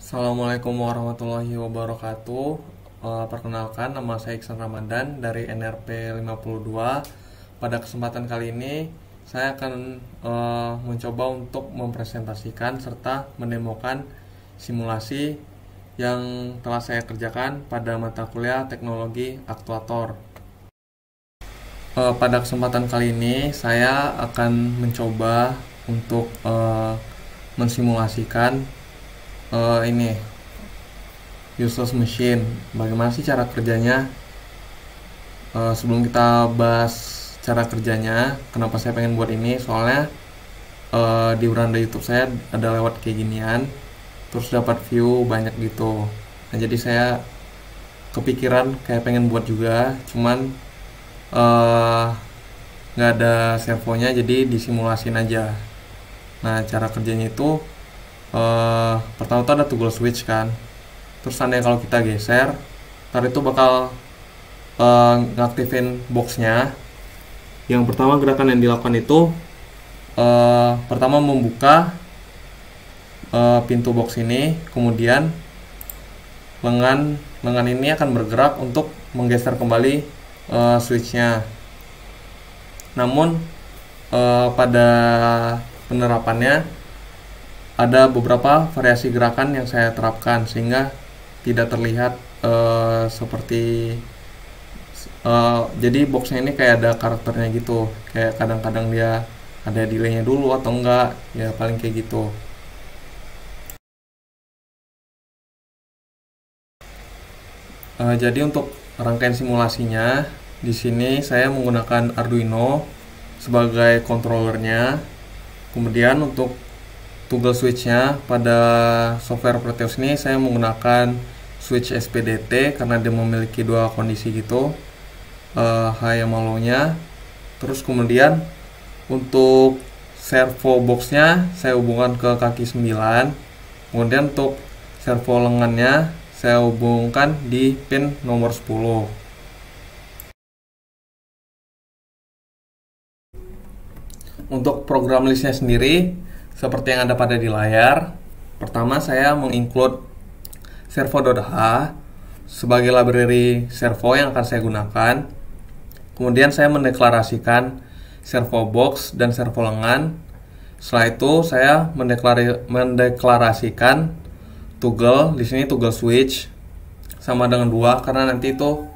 Assalamualaikum warahmatullahi wabarakatuh. Perkenalkan, nama saya Iksan Ramadan dari NRP 52. Pada kesempatan kali ini saya akan mencoba untuk mempresentasikan serta mendemokan simulasi yang telah saya kerjakan pada mata kuliah teknologi aktuator. Pada kesempatan kali ini saya akan mencoba untuk mensimulasikan ini useless machine. Bagaimana sih cara kerjanya? Sebelum kita bahas cara kerjanya, kenapa saya pengen buat ini? Soalnya di beranda YouTube saya ada lewat kayak ginian, terus dapat view banyak gitu. Nah, jadi saya kepikiran kayak pengen buat juga, cuman nggak ada servonya, jadi disimulasin aja. Nah, cara kerjanya itu pertama tuh ada toggle switch kan. Terus tandanya kalau kita geser, ntar itu bakal ngaktifin boxnya. Yang pertama gerakan yang dilakukan itu pertama membuka pintu box ini, kemudian lengan ini akan bergerak untuk menggeser kembali switchnya. Namun pada penerapannya ada beberapa variasi gerakan yang saya terapkan sehingga tidak terlihat seperti jadi boxnya ini kayak ada karakternya gitu, kayak kadang-kadang dia ada delaynya dulu atau enggak, ya paling kayak gitu. Jadi untuk rangkaian simulasinya di sini saya menggunakan Arduino sebagai controllernya. Kemudian untuk toggle switchnya pada software Proteus ini saya menggunakan switch SPDT karena dia memiliki dua kondisi gitu, high sama low nya. Terus kemudian untuk servo boxnya saya hubungkan ke kaki 9. Kemudian untuk servo lengannya saya hubungkan di pin nomor 10. Untuk program listnya sendiri seperti yang ada pada di layar. Pertama saya menginclude servo.h sebagai library servo yang akan saya gunakan. Kemudian saya mendeklarasikan servo box dan servo lengan. Setelah itu saya mendeklarasikan toggle, di sini toggle switch sama dengan 2 karena nanti itu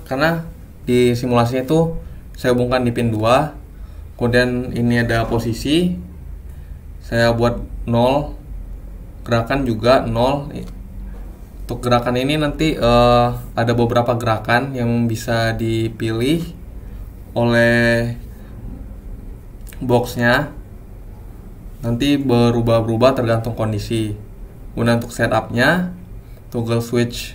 karena di simulasinya itu saya hubungkan di pin 2. Kemudian ini ada posisi, saya buat 0, gerakan juga 0. Untuk gerakan ini nanti ada beberapa gerakan yang bisa dipilih oleh boxnya, nanti berubah-ubah tergantung kondisi. Kemudian untuk setupnya, toggle switch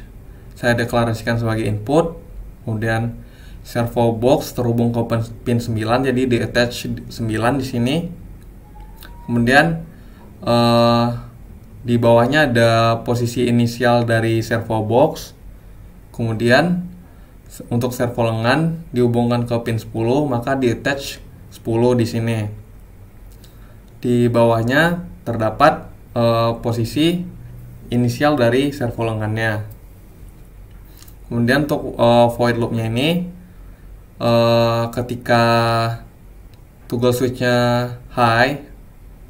saya deklarasikan sebagai input, kemudian servo box terhubung ke pin 9, jadi di attach 9 di sini. Kemudian di bawahnya ada posisi inisial dari servo box. Kemudian untuk servo lengan dihubungkan ke pin 10, maka di attach 10 di sini. Di bawahnya terdapat posisi inisial dari servo lengannya. Kemudian untuk void loopnya ini ketika toggle switchnya high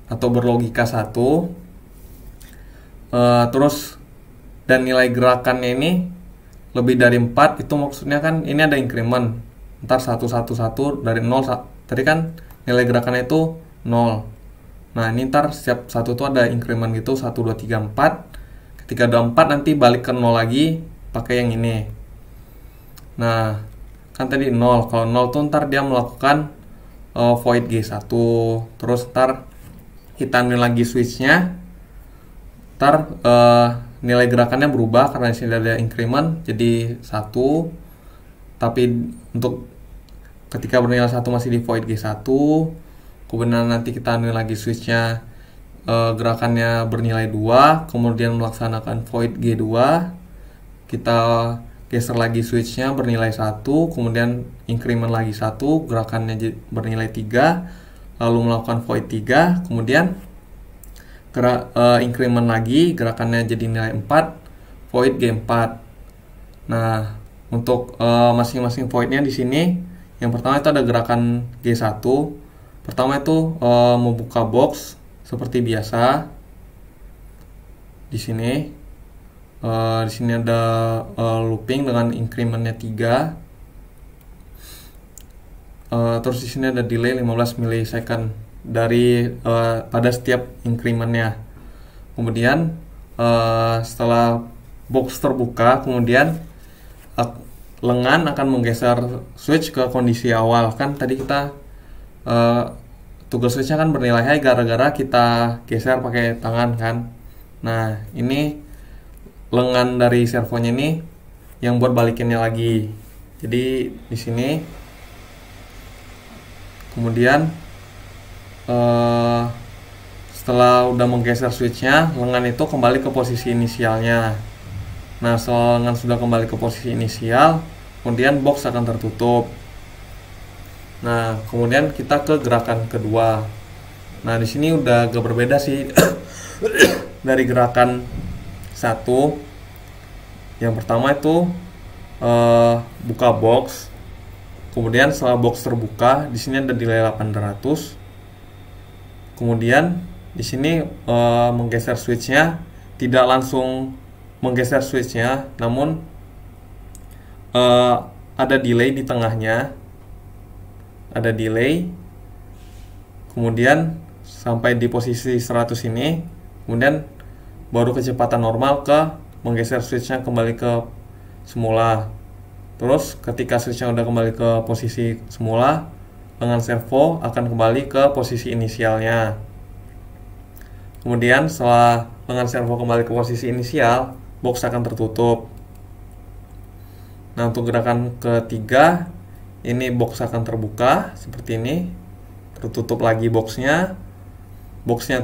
atau berlogika 1, terus dan nilai gerakannya ini lebih dari 4, itu maksudnya kan ini ada increment, ntar 1 dari 0, tadi kan nilai gerakannya itu 0. Nah ini ntar setiap satu tuh ada increment gitu, 1, 2, 3, 4. Ketika udah 4 nanti balik ke 0 lagi pakai yang ini. Nah kan tadi 0, kalau 0 tuh ntar dia melakukan void G1, terus ntar hitamin lagi switchnya, ntar nilai gerakannya berubah karena di sini ada increment jadi 1, tapi untuk ketika bernilai 1 masih di void G1. Kemudian nanti kita ambil lagi switchnya, gerakannya bernilai 2, kemudian melaksanakan void G2, kita geser lagi switchnya bernilai 1, kemudian increment lagi 1, gerakannya bernilai 3, lalu melakukan void 3, kemudian increment lagi, gerakannya jadi nilai 4, void G4. Nah, untuk masing-masing voidnya di sini, yang pertama itu ada gerakan G1. Pertama itu membuka box seperti biasa. Di sini ada looping dengan incrementnya 3. Terus di sini ada delay 15 millisecond dari pada setiap incrementnya. Kemudian setelah box terbuka, kemudian lengan akan menggeser switch ke kondisi awal. Kan tadi kita tugas switchnya kan bernilai high gara-gara kita geser pakai tangan kan. Nah, ini lengan dari servonya ini yang buat balikinnya lagi. Jadi di sini kemudian setelah udah menggeser switchnya, lengan itu kembali ke posisi inisialnya. Nah, setelah lengan sudah kembali ke posisi inisial, kemudian box akan tertutup. Nah, kemudian kita ke gerakan kedua. Nah, di sini udah agak berbeda sih dari gerakan 1. Yang pertama itu buka box. Kemudian setelah box terbuka, di sini ada delay 800. Kemudian di sini menggeser switchnya, tidak langsung menggeser switchnya, namun ada delay di tengahnya, ada delay. Kemudian sampai di posisi 100 ini, kemudian baru kecepatan normal ke menggeser switchnya kembali ke semula. Terus ketika switchnya udah kembali ke posisi semula, lengan servo akan kembali ke posisi inisialnya. Kemudian setelah lengan servo kembali ke posisi inisial, box akan tertutup. Nah, untuk gerakan ketiga, ini box akan terbuka seperti ini, tertutup lagi boxnya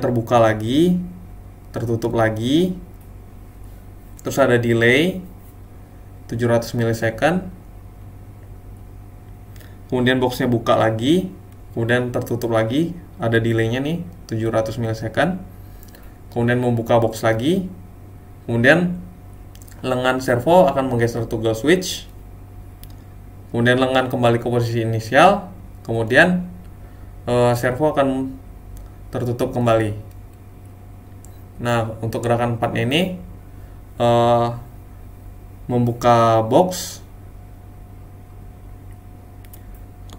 terbuka lagi, tertutup lagi, terus ada delay 700 millisecond, kemudian boxnya buka lagi, kemudian tertutup lagi, ada delaynya nih 700 millisecond, kemudian membuka box lagi, kemudian lengan servo akan menggeser toggle switch, kemudian lengan kembali ke posisi inisial, kemudian servo akan tertutup kembali. Nah, untuk gerakan 4 ini membuka box,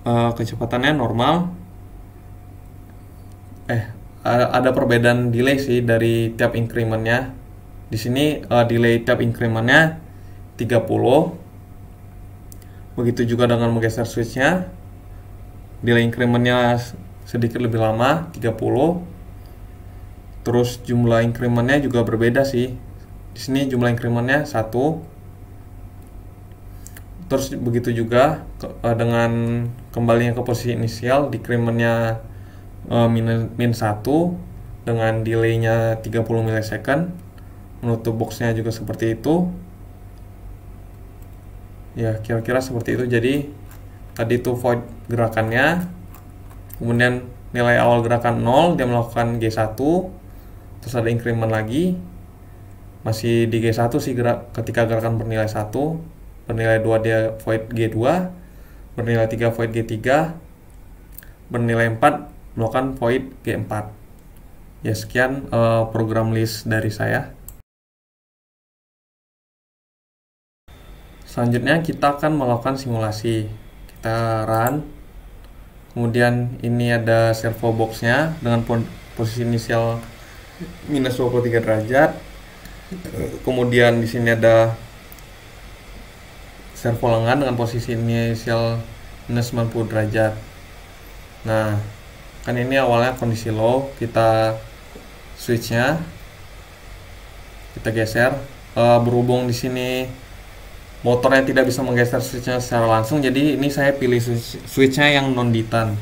kecepatannya normal. Ada perbedaan delay sih dari tiap incrementnya. Di sini delay tiap incrementnya 30. Begitu juga dengan menggeser switchnya, delay incrementnya sedikit lebih lama, 30. Terus jumlah incrementnya juga berbeda sih. Di sini jumlah incrementnya 1. Terus begitu juga dengan kembalinya ke posisi inisial, decrementnya min 1 dengan delaynya 30 millisecond. Menutup boxnya juga seperti itu. Ya, kira-kira seperti itu. Jadi tadi itu void gerakannya, kemudian nilai awal gerakan 0, dia melakukan G1, terus ada increment lagi, masih di G1 sih ketika gerakan bernilai 1, bernilai 2 dia void G2, bernilai 3 void G3, bernilai 4 melakukan void G4. Ya, sekian program list dari saya. Selanjutnya kita akan melakukan simulasi. Kita run. Kemudian ini ada servo boxnya dengan posisi inisial minus 23 derajat. Kemudian di sini ada servo lengan dengan posisi inisial minus 90 derajat. Nah, kan ini awalnya kondisi low, kita switchnya kita geser. Berhubung di sini motornya tidak bisa menggeser switchnya secara langsung, jadi ini saya pilih switchnya yang non ditan.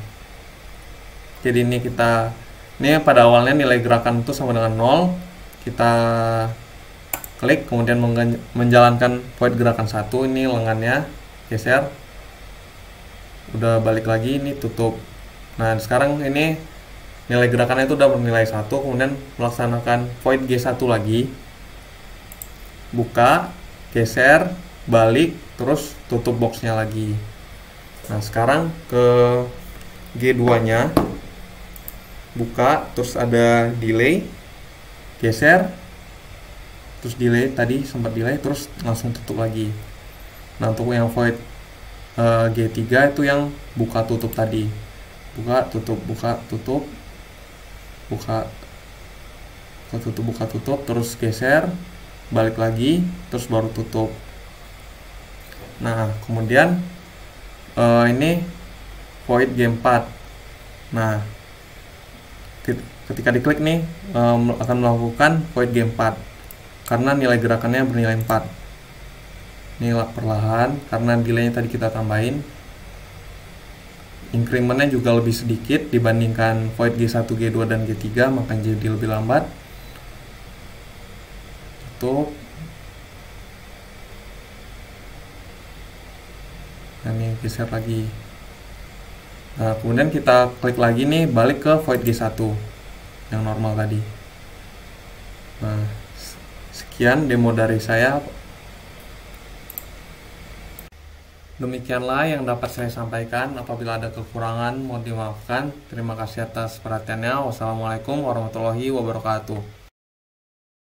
Jadi ini pada awalnya nilai gerakan itu sama dengan 0. Kita klik, kemudian menjalankan void gerakan 1. Ini lengannya geser, udah balik lagi, ini tutup. Nah, sekarang ini nilai gerakannya itu udah bernilai 1, kemudian melaksanakan void G1 lagi, buka, geser, balik, terus tutup boxnya lagi. Nah sekarang ke G2 nya, buka, terus ada delay, geser, terus delay, tadi sempat delay, terus langsung tutup lagi. Nah untuk yang void G3 itu yang buka tutup tadi, buka tutup, buka tutup, buka tutup, buka tutup, terus geser, balik lagi, terus baru tutup. Nah kemudian ini void G4. Nah ketika diklik nih akan melakukan void G4 karena nilai gerakannya bernilai 4. Ini perlahan karena delaynya tadi kita tambahin, incrementnya juga lebih sedikit dibandingkan void G1, G2, dan G3, makanya jadi lebih lambat. Tutup. Dan ini geser lagi. Nah kemudian kita klik lagi nih, balik ke void G1 yang normal tadi. Nah sekian demo dari saya. Demikianlah yang dapat saya sampaikan. Apabila ada kekurangan mohon dimaafkan. Terima kasih atas perhatiannya. Wassalamualaikum warahmatullahi wabarakatuh.